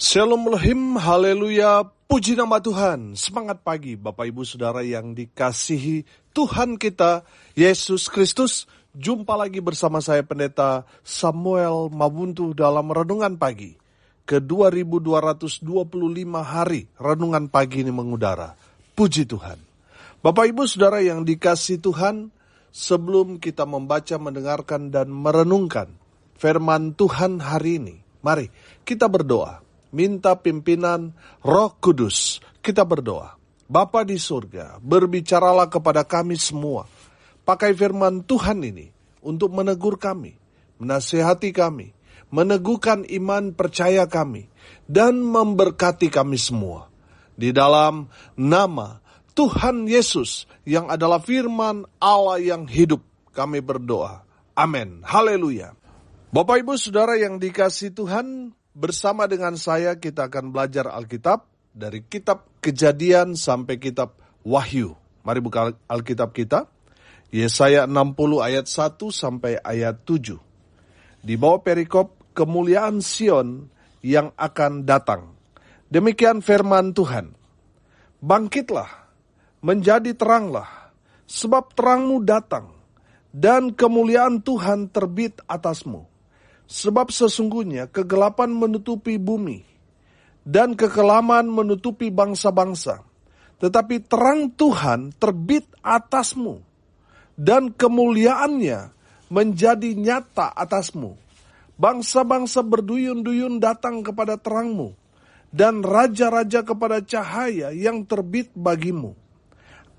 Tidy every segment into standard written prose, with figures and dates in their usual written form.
Shalom Elohim, haleluya, puji nama Tuhan. Semangat pagi Bapak Ibu Saudara yang dikasihi Tuhan kita, Yesus Kristus. Jumpa lagi bersama saya Pendeta Samuel Mabuntu dalam Renungan Pagi. Ke 2225 hari Renungan Pagi ini mengudara. Puji Tuhan. Bapak Ibu Saudara yang dikasihi Tuhan, sebelum kita membaca, mendengarkan, dan merenungkan firman Tuhan hari ini, mari kita berdoa. Minta pimpinan Roh Kudus. Kita berdoa. Bapa di surga, berbicaralah kepada kami semua. Pakai firman Tuhan ini untuk menegur kami, menasihati kami, meneguhkan iman percaya kami, dan memberkati kami semua. Di dalam nama Tuhan Yesus yang adalah firman Allah yang hidup, kami berdoa. Amin. Haleluya. Bapak Ibu Saudara yang dikasihi Tuhan, bersama dengan saya kita akan belajar Alkitab dari kitab Kejadian sampai kitab Wahyu. Mari buka Alkitab kita. Yesaya 60 ayat 1 sampai ayat 7. Di bawah perikop kemuliaan Sion yang akan datang. Demikian firman Tuhan. Bangkitlah, menjadi teranglah, sebab terangmu datang, dan kemuliaan Tuhan terbit atasmu. Sebab sesungguhnya kegelapan menutupi bumi, dan kekelaman menutupi bangsa-bangsa. Tetapi terang Tuhan terbit atasmu, dan kemuliaannya menjadi nyata atasmu. Bangsa-bangsa berduyun-duyun datang kepada terangmu, dan raja-raja kepada cahaya yang terbit bagimu.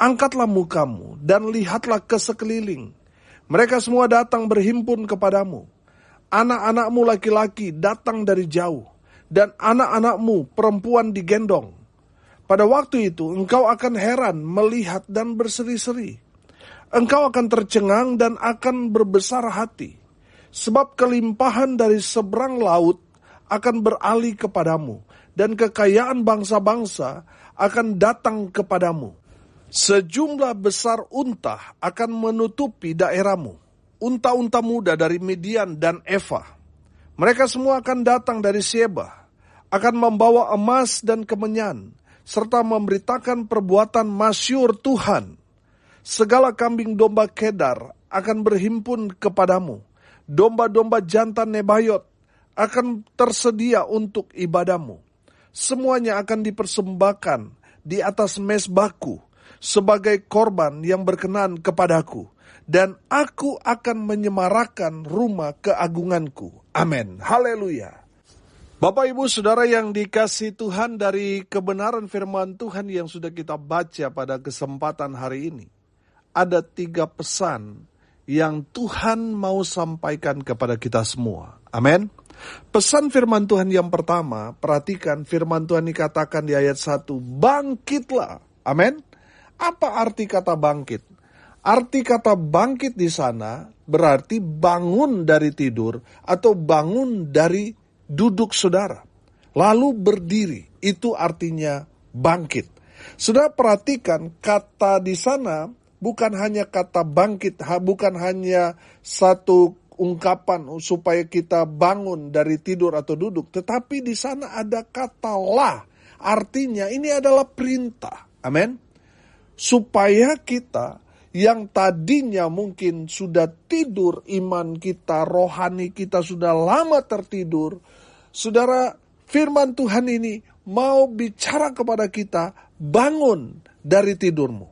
Angkatlah mukamu, dan lihatlah ke sekeliling. Mereka semua datang berhimpun kepadamu. Anak-anakmu laki-laki datang dari jauh, dan anak-anakmu perempuan digendong. Pada waktu itu engkau akan heran melihat dan berseri-seri. Engkau akan tercengang dan akan berbesar hati, sebab kelimpahan dari seberang laut akan beralih kepadamu, dan kekayaan bangsa-bangsa akan datang kepadamu. Sejumlah besar unta akan menutupi daerahmu. Unta-unta muda dari Midian dan Eva. Mereka semua akan datang dari Sheba, akan membawa emas dan kemenyan, serta memberitakan perbuatan masyhur Tuhan. Segala kambing domba Kedar akan berhimpun kepadamu. Domba-domba jantan Nebayot akan tersedia untuk ibadamu. Semuanya akan dipersembahkan di atas mezbahku sebagai korban yang berkenan kepadaku. Dan aku akan menyemarakan rumah keagunganku. Amin. Haleluya. Bapak Ibu Saudara yang dikasihi Tuhan, dari kebenaran firman Tuhan yang sudah kita baca pada kesempatan hari ini, ada 3 pesan yang Tuhan mau sampaikan kepada kita semua. Amin. Pesan firman Tuhan yang pertama, perhatikan firman Tuhan dikatakan di ayat 1, bangkitlah. Amin. Apa arti kata bangkit? Arti kata bangkit di sana berarti bangun dari tidur atau bangun dari duduk saudara. Lalu berdiri, itu artinya bangkit. Saudara perhatikan kata di sana bukan hanya kata bangkit, bukan hanya satu ungkapan supaya kita bangun dari tidur atau duduk. Tetapi di sana ada kata lah, artinya ini adalah perintah. Amin. Supaya kita yang tadinya mungkin sudah tidur, iman kita, rohani kita sudah lama tertidur. Saudara, firman Tuhan ini mau bicara kepada kita, bangun dari tidurmu.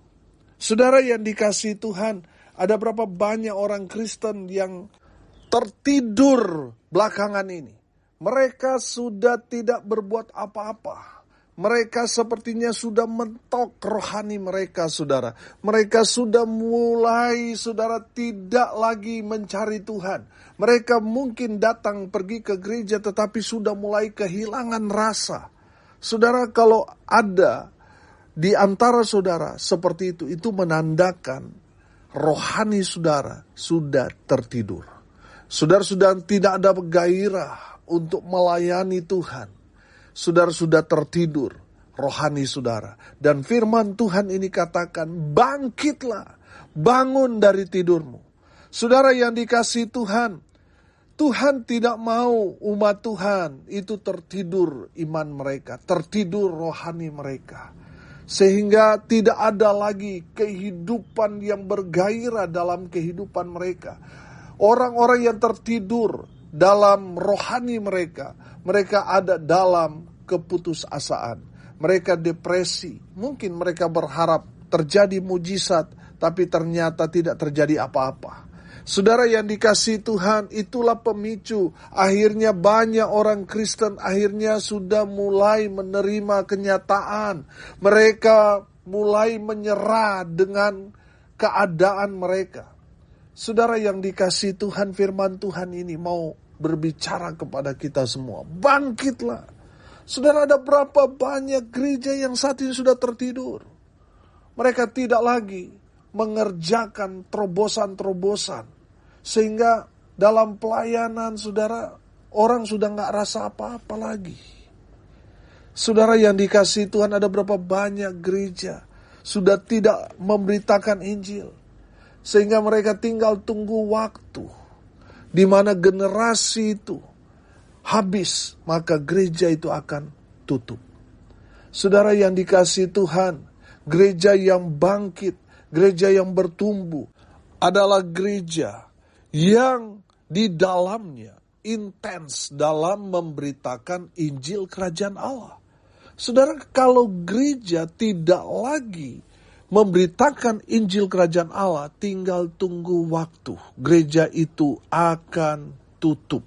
Saudara yang dikasihi Tuhan, ada berapa banyak orang Kristen yang tertidur belakangan ini. Mereka sudah tidak berbuat apa-apa. Mereka sepertinya sudah mentok rohani mereka, saudara. Mereka sudah mulai, saudara, tidak lagi mencari Tuhan. Mereka mungkin datang pergi ke gereja tetapi sudah mulai kehilangan rasa. Saudara, kalau ada di antara saudara seperti itu menandakan rohani saudara sudah tertidur. Saudara sudah tidak ada gairah untuk melayani Tuhan. Saudara sudah tertidur rohani saudara. Dan firman Tuhan ini katakan, bangkitlah, bangun dari tidurmu. Saudara yang dikasihi Tuhan, Tuhan tidak mau umat Tuhan itu tertidur iman mereka, tertidur rohani mereka. Sehingga tidak ada lagi kehidupan yang bergairah dalam kehidupan mereka. Orang-orang yang tertidur dalam rohani mereka, mereka ada dalam keputusasaan. Mereka depresi, mungkin mereka berharap terjadi mujizat, tapi ternyata tidak terjadi apa-apa. Saudara yang dikasihi Tuhan, itulah pemicu. Akhirnya banyak orang Kristen akhirnya sudah mulai menerima kenyataan. Mereka mulai menyerah dengan keadaan mereka. Saudara yang dikasihi Tuhan, firman Tuhan ini mau berbicara kepada kita semua. Bangkitlah. Saudara, ada berapa banyak gereja yang saat ini sudah tertidur. Mereka tidak lagi mengerjakan terobosan-terobosan. Sehingga dalam pelayanan saudara, orang sudah gak rasa apa-apa lagi. Saudara yang dikasihi Tuhan, ada berapa banyak gereja sudah tidak memberitakan Injil. Sehingga mereka tinggal tunggu waktu di mana generasi itu habis, maka gereja itu akan tutup. Saudara yang dikasihi Tuhan, gereja yang bangkit, gereja yang bertumbuh adalah gereja yang di dalamnya intens dalam memberitakan Injil Kerajaan Allah. Saudara, kalau gereja tidak lagi memberitakan Injil Kerajaan Allah, tinggal tunggu waktu. Gereja itu akan tutup.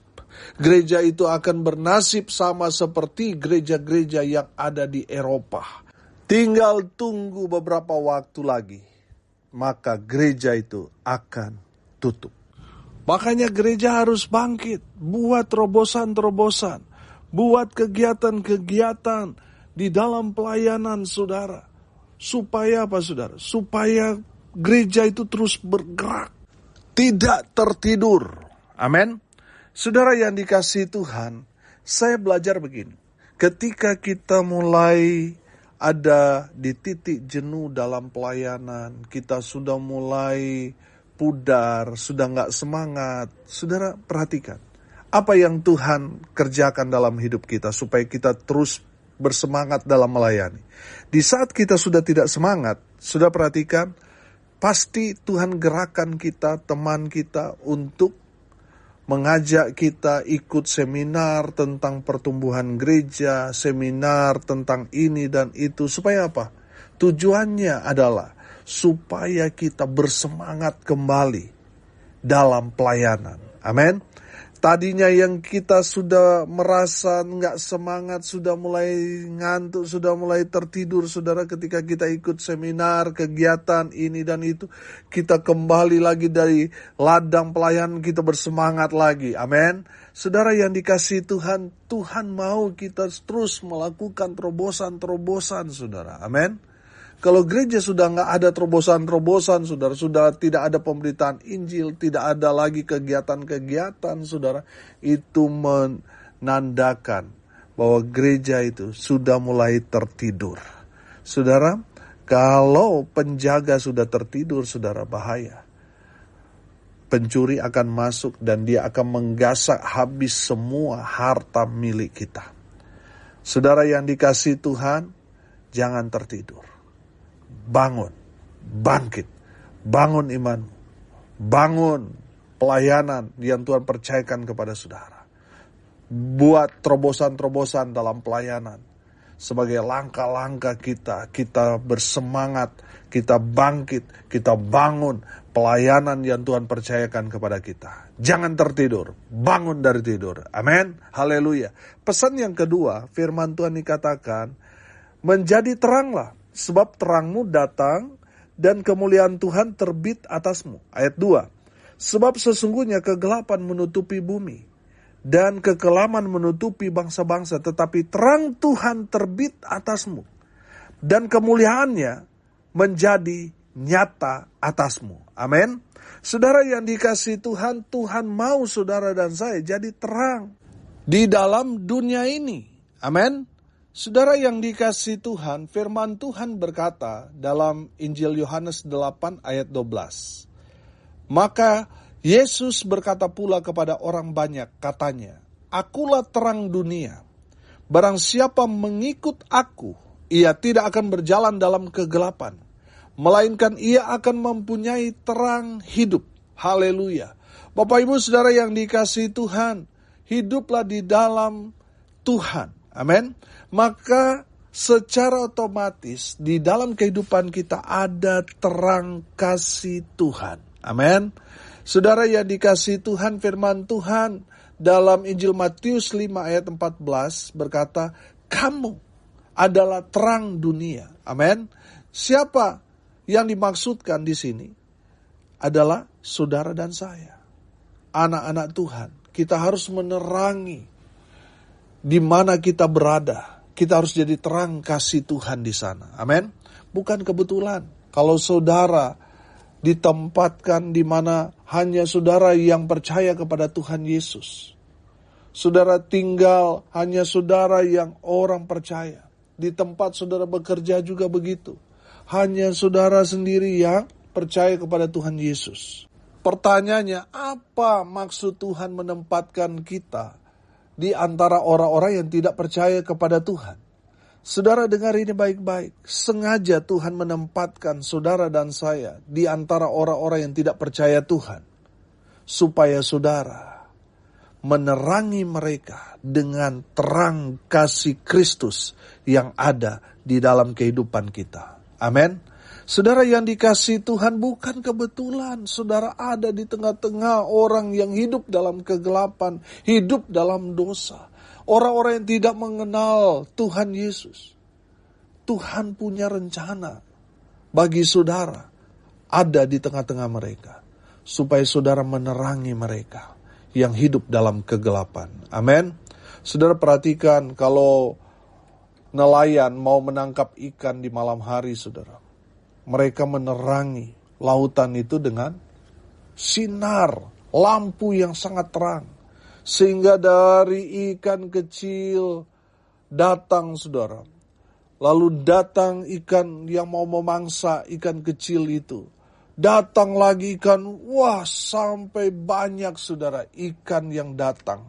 Gereja itu akan bernasib sama seperti gereja-gereja yang ada di Eropa. Tinggal tunggu beberapa waktu lagi, maka gereja itu akan tutup. Makanya gereja harus bangkit, buat terobosan-terobosan, buat kegiatan-kegiatan di dalam pelayanan saudara. Supaya apa saudara? Supaya gereja itu terus bergerak, tidak tertidur. Amin. Saudara yang dikasihi Tuhan, saya belajar begini. Ketika kita mulai ada di titik jenuh dalam pelayanan, kita sudah mulai pudar, sudah gak semangat. Saudara perhatikan, apa yang Tuhan kerjakan dalam hidup kita supaya kita terus bersemangat dalam melayani. Di saat kita sudah tidak semangat, sudah perhatikan, pasti Tuhan gerakan kita, teman kita untuk mengajak kita ikut seminar tentang pertumbuhan gereja, seminar tentang ini dan itu. Supaya apa? Tujuannya adalah supaya kita bersemangat kembali dalam pelayanan. Amin. Tadinya yang kita sudah merasa nggak semangat, sudah mulai ngantuk, sudah mulai tertidur, saudara, ketika kita ikut seminar, kegiatan ini dan itu, kita kembali lagi dari ladang pelayanan, kita bersemangat lagi. Amin. Saudara yang dikasihi Tuhan, Tuhan mau kita terus melakukan terobosan-terobosan, saudara. Amin. Kalau gereja sudah nggak ada terobosan-terobosan, saudara, sudah tidak ada pemberitaan Injil, tidak ada lagi kegiatan-kegiatan, saudara, itu menandakan bahwa gereja itu sudah mulai tertidur. Saudara, kalau penjaga sudah tertidur, saudara, bahaya. Pencuri akan masuk dan dia akan menggasak habis semua harta milik kita. Saudara yang dikasihi Tuhan, jangan tertidur. Bangun, bangkit, bangun iman, bangun pelayanan yang Tuhan percayakan kepada saudara. Buat terobosan-terobosan dalam pelayanan. Sebagai langkah-langkah kita bersemangat, kita bangkit, kita bangun pelayanan yang Tuhan percayakan kepada kita. Jangan tertidur, bangun dari tidur. Amin, haleluya. Pesan yang kedua, firman Tuhan dikatakan, menjadi teranglah. Sebab terangmu datang dan kemuliaan Tuhan terbit atasmu. Ayat 2. Sebab sesungguhnya kegelapan menutupi bumi dan kekelaman menutupi bangsa-bangsa. Tetapi terang Tuhan terbit atasmu dan kemuliaannya menjadi nyata atasmu. Amin. Saudara yang dikasihi Tuhan, Tuhan mau saudara dan saya jadi terang di dalam dunia ini. Amin. Saudara yang dikasihi Tuhan, firman Tuhan berkata dalam Injil Yohanes 8 ayat 12. Maka Yesus berkata pula kepada orang banyak, katanya, "Akulah terang dunia. Barang siapa mengikut aku, ia tidak akan berjalan dalam kegelapan, melainkan ia akan mempunyai terang hidup." Haleluya. Bapak Ibu Saudara yang dikasihi Tuhan, hiduplah di dalam Tuhan. Amin. Maka secara otomatis di dalam kehidupan kita ada terang kasih Tuhan. Amin. Saudara yang dikasihi Tuhan, firman Tuhan dalam Injil Matius 5 ayat 14 berkata, "Kamu adalah terang dunia." Amin. Siapa yang dimaksudkan di sini? Adalah saudara dan saya. Anak-anak Tuhan. Kita harus menerangi di mana kita berada. Kita harus jadi terang kasih Tuhan di sana. Amin. Bukan kebetulan kalau saudara ditempatkan di mana hanya saudara yang percaya kepada Tuhan Yesus. Saudara tinggal hanya saudara yang orang percaya. Di tempat saudara bekerja juga begitu. Hanya saudara sendiri yang percaya kepada Tuhan Yesus. Pertanyaannya, apa maksud Tuhan menempatkan kita di antara orang-orang yang tidak percaya kepada Tuhan? Saudara dengar ini baik-baik. Sengaja Tuhan menempatkan saudara dan saya di antara orang-orang yang tidak percaya Tuhan. Supaya saudara menerangi mereka dengan terang kasih Kristus yang ada di dalam kehidupan kita. Amin. Saudara yang dikasihi Tuhan, bukan kebetulan saudara ada di tengah-tengah orang yang hidup dalam kegelapan, hidup dalam dosa. Orang-orang yang tidak mengenal Tuhan Yesus. Tuhan punya rencana bagi saudara ada di tengah-tengah mereka. Supaya saudara menerangi mereka yang hidup dalam kegelapan. Amin. Saudara perhatikan kalau nelayan mau menangkap ikan di malam hari, saudara. Mereka menerangi lautan itu dengan sinar lampu yang sangat terang. Sehingga dari ikan kecil datang, saudara. Lalu datang ikan yang mau memangsa ikan kecil itu. Datang lagi ikan, wah sampai banyak saudara ikan yang datang.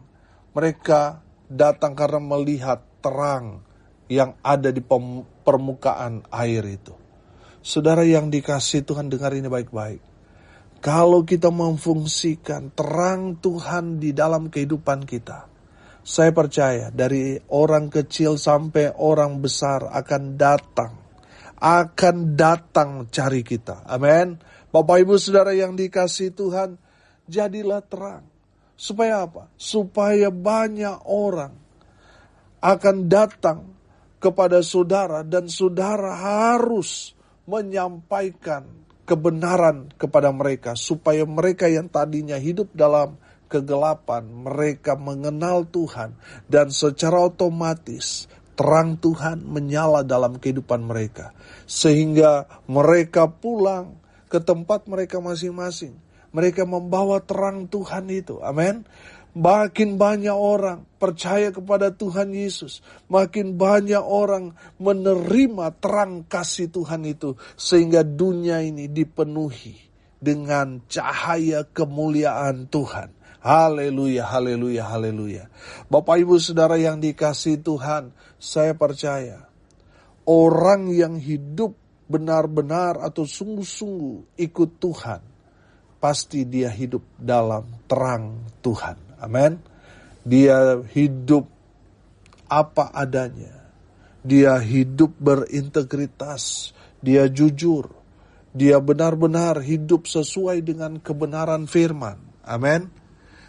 Mereka datang karena melihat terang yang ada di permukaan air itu. Saudara yang dikasihi Tuhan, dengar ini baik-baik. Kalau kita memfungsikan terang Tuhan di dalam kehidupan kita, saya percaya dari orang kecil sampai orang besar akan datang cari kita. Amin. Bapak Ibu Saudara yang dikasihi Tuhan, jadilah terang. Supaya apa? Supaya banyak orang akan datang kepada saudara dan saudara harus menyampaikan kebenaran kepada mereka. Supaya mereka yang tadinya hidup dalam kegelapan, mereka mengenal Tuhan. Dan secara otomatis terang Tuhan menyala dalam kehidupan mereka. Sehingga mereka pulang ke tempat mereka masing-masing. Mereka membawa terang Tuhan itu. Amin. Makin banyak orang percaya kepada Tuhan Yesus. Makin banyak orang menerima terang kasih Tuhan itu. Sehingga dunia ini dipenuhi dengan cahaya kemuliaan Tuhan. Haleluya, haleluya, haleluya. Bapak Ibu Saudara yang dikasihi Tuhan, saya percaya orang yang hidup benar-benar atau sungguh-sungguh ikut Tuhan, pasti dia hidup dalam terang Tuhan. Amin. Dia hidup apa adanya. Dia hidup berintegritas. Dia jujur. Dia benar-benar hidup sesuai dengan kebenaran firman. Amin.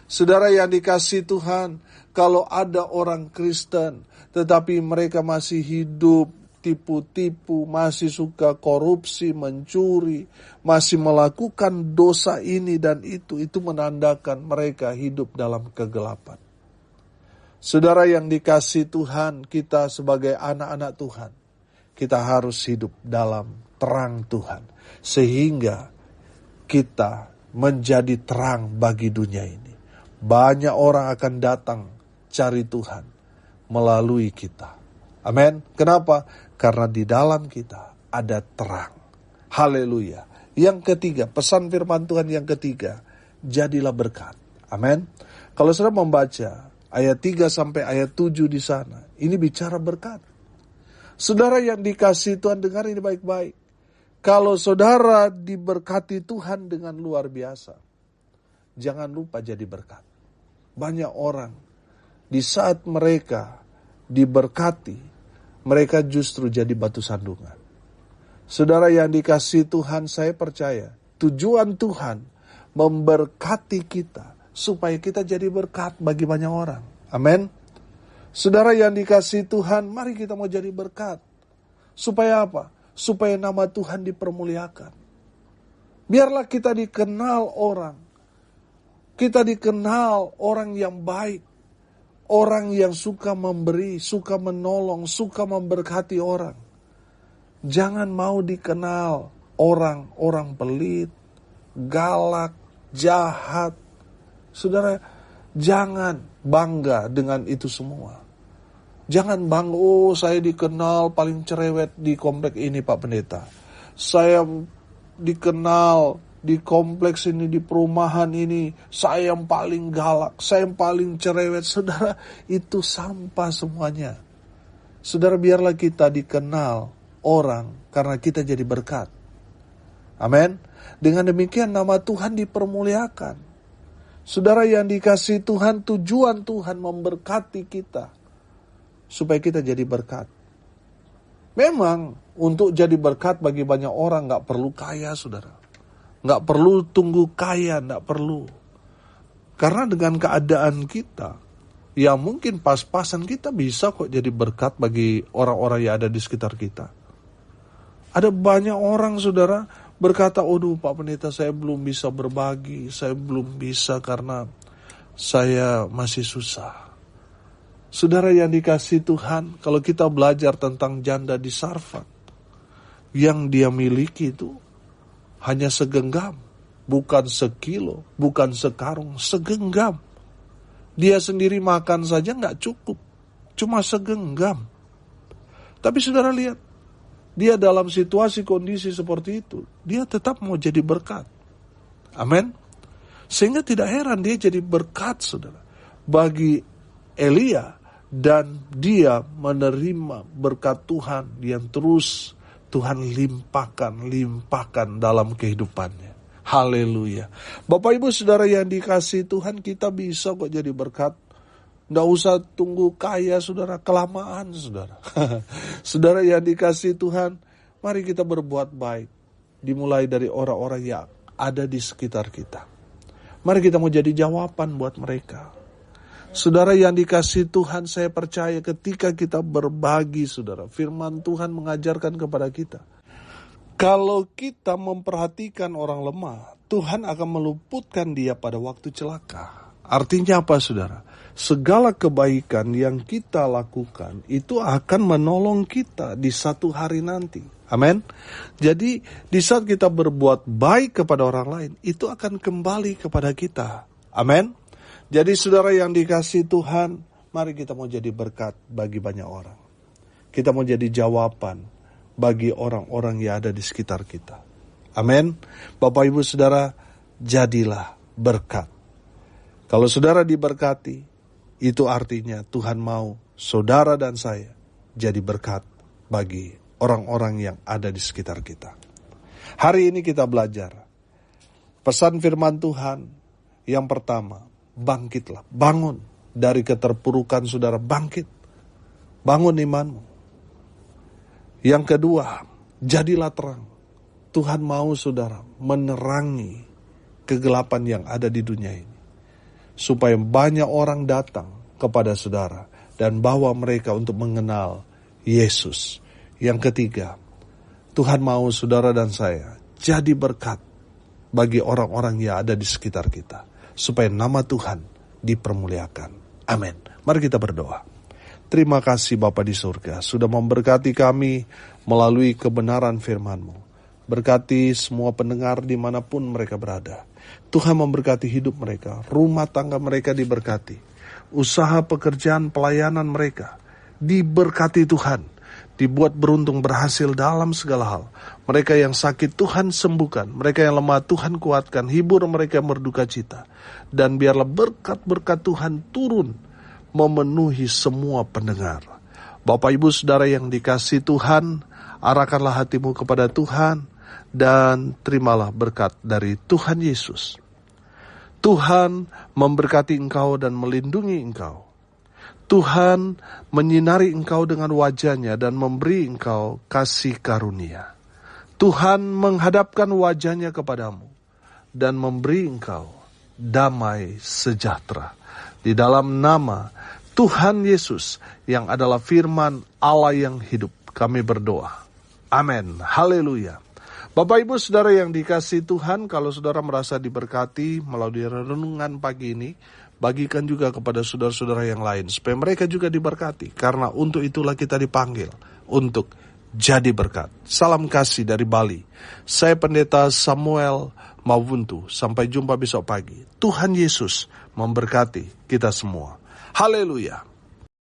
Saudara yang dikasihi Tuhan, kalau ada orang Kristen, tetapi mereka masih hidup tipu-tipu, masih suka korupsi, mencuri, masih melakukan dosa ini dan itu menandakan mereka hidup dalam kegelapan. Saudara yang dikasihi Tuhan, kita sebagai anak-anak Tuhan, kita harus hidup dalam terang Tuhan. Sehingga kita menjadi terang bagi dunia ini. Banyak orang akan datang cari Tuhan melalui kita. Amin. Kenapa? Karena di dalam kita ada terang. Haleluya. Yang ketiga, pesan firman Tuhan yang ketiga. jadilah berkat. Amin. Kalau saudara membaca ayat 3 sampai ayat 7 di sana, ini bicara berkat. Saudara yang dikasihi Tuhan, dengar ini baik-baik. Kalau saudara diberkati Tuhan dengan luar biasa, jangan lupa jadi berkat. Banyak orang di saat mereka diberkati, mereka justru jadi batu sandungan. Saudara yang dikasihi Tuhan, saya percaya tujuan Tuhan memberkati kita supaya kita jadi berkat bagi banyak orang. Amin. Saudara yang dikasihi Tuhan, mari kita mau jadi berkat. Supaya apa? Supaya nama Tuhan dipermuliakan. Biarlah kita dikenal orang. Kita dikenal orang yang baik. Orang yang suka memberi, suka menolong, suka memberkati orang. Jangan mau dikenal orang pelit, galak, jahat. Saudara, jangan bangga dengan itu semua. Jangan bangga, saya dikenal paling cerewet di komplek ini Pak Pendeta. Saya dikenal di kompleks ini, di perumahan ini, saya yang paling galak, saya yang paling cerewet. Saudara, itu sampah semuanya. Saudara, biarlah kita dikenal orang karena kita jadi berkat. Amin. Dengan demikian nama Tuhan dipermuliakan. Saudara yang dikasihi Tuhan, tujuan Tuhan memberkati kita supaya kita jadi berkat. Memang untuk jadi berkat bagi banyak orang gak perlu kaya, saudara. Gak perlu tunggu kaya, gak perlu. Karena dengan keadaan kita, ya mungkin pas-pasan kita bisa kok jadi berkat bagi orang-orang yang ada di sekitar kita. Ada banyak orang, saudara, berkata, "Aduh Pak Pendeta, saya belum bisa berbagi, saya belum bisa karena saya masih susah." Saudara yang dikasihi Tuhan, kalau kita belajar tentang janda di Sarfat, yang dia miliki itu hanya segenggam, bukan sekilo, bukan sekarung, segenggam. Dia sendiri makan saja gak cukup, cuma segenggam. Tapi saudara lihat, dia dalam situasi kondisi seperti itu, dia tetap mau jadi berkat. Amin. Sehingga tidak heran dia jadi berkat, saudara, bagi Elia. Dan dia menerima berkat Tuhan yang terus Tuhan limpahkan dalam kehidupannya. Haleluya. Bapak Ibu Saudara yang dikasihi Tuhan, kita bisa kok jadi berkat. Nggak usah tunggu kaya, saudara, kelamaan, saudara. Saudara yang dikasihi Tuhan, mari kita berbuat baik. Dimulai dari orang-orang yang ada di sekitar kita. Mari kita mau jadi jawaban buat mereka. Saudara yang dikasihi Tuhan, saya percaya ketika kita berbagi, saudara, firman Tuhan mengajarkan kepada kita. Kalau kita memperhatikan orang lemah, Tuhan akan meluputkan dia pada waktu celaka. Artinya apa, saudara? Segala kebaikan yang kita lakukan itu akan menolong kita di satu hari nanti. Amin. Jadi di saat kita berbuat baik kepada orang lain, itu akan kembali kepada kita. Amin. Jadi saudara yang dikasihi Tuhan, mari kita mau jadi berkat bagi banyak orang. Kita mau jadi jawaban bagi orang-orang yang ada di sekitar kita. Amin. Bapak Ibu Saudara, jadilah berkat. Kalau saudara diberkati, itu artinya Tuhan mau saudara dan saya jadi berkat bagi orang-orang yang ada di sekitar kita. Hari ini kita belajar pesan firman Tuhan yang pertama. Bangkitlah, bangun dari keterpurukan saudara, bangkit. Bangun imanmu. Yang kedua, jadilah terang. Tuhan mau saudara menerangi kegelapan yang ada di dunia ini. Supaya banyak orang datang kepada saudara dan bawa mereka untuk mengenal Yesus. Yang ketiga, Tuhan mau saudara dan saya jadi berkat bagi orang-orang yang ada di sekitar kita. Supaya nama Tuhan dipermuliakan. Amin. Mari kita berdoa. Terima kasih Bapa di surga, sudah memberkati kami melalui kebenaran firman-Mu. Berkati semua pendengar dimanapun mereka berada. Tuhan memberkati hidup mereka, rumah tangga mereka diberkati. Usaha, pekerjaan, pelayanan mereka diberkati Tuhan. dibuat beruntung, berhasil dalam segala hal. Mereka yang sakit Tuhan sembuhkan, mereka yang lemah Tuhan kuatkan, hibur mereka yang berduka cita. Dan biarlah berkat-berkat Tuhan turun memenuhi semua pendengar. Bapak Ibu Saudara yang dikasihi Tuhan, arahkanlah hatimu kepada Tuhan dan terimalah berkat dari Tuhan Yesus. Tuhan memberkati engkau dan melindungi engkau. Tuhan menyinari engkau dengan wajah-Nya dan memberi engkau kasih karunia. Tuhan menghadapkan wajah-Nya kepadamu dan memberi engkau damai sejahtera. Di dalam nama Tuhan Yesus yang adalah firman Allah yang hidup, kami berdoa. Amin. Haleluya. Bapak Ibu Saudara yang dikasihi Tuhan, kalau saudara merasa diberkati melalui renungan pagi ini, bagikan juga kepada saudara-saudara yang lain, supaya mereka juga diberkati. Karena untuk itulah kita dipanggil, untuk jadi berkat. Salam kasih dari Bali. Saya Pendeta Samuel Mawuntu. Sampai jumpa besok pagi. Tuhan Yesus memberkati kita semua. Haleluya.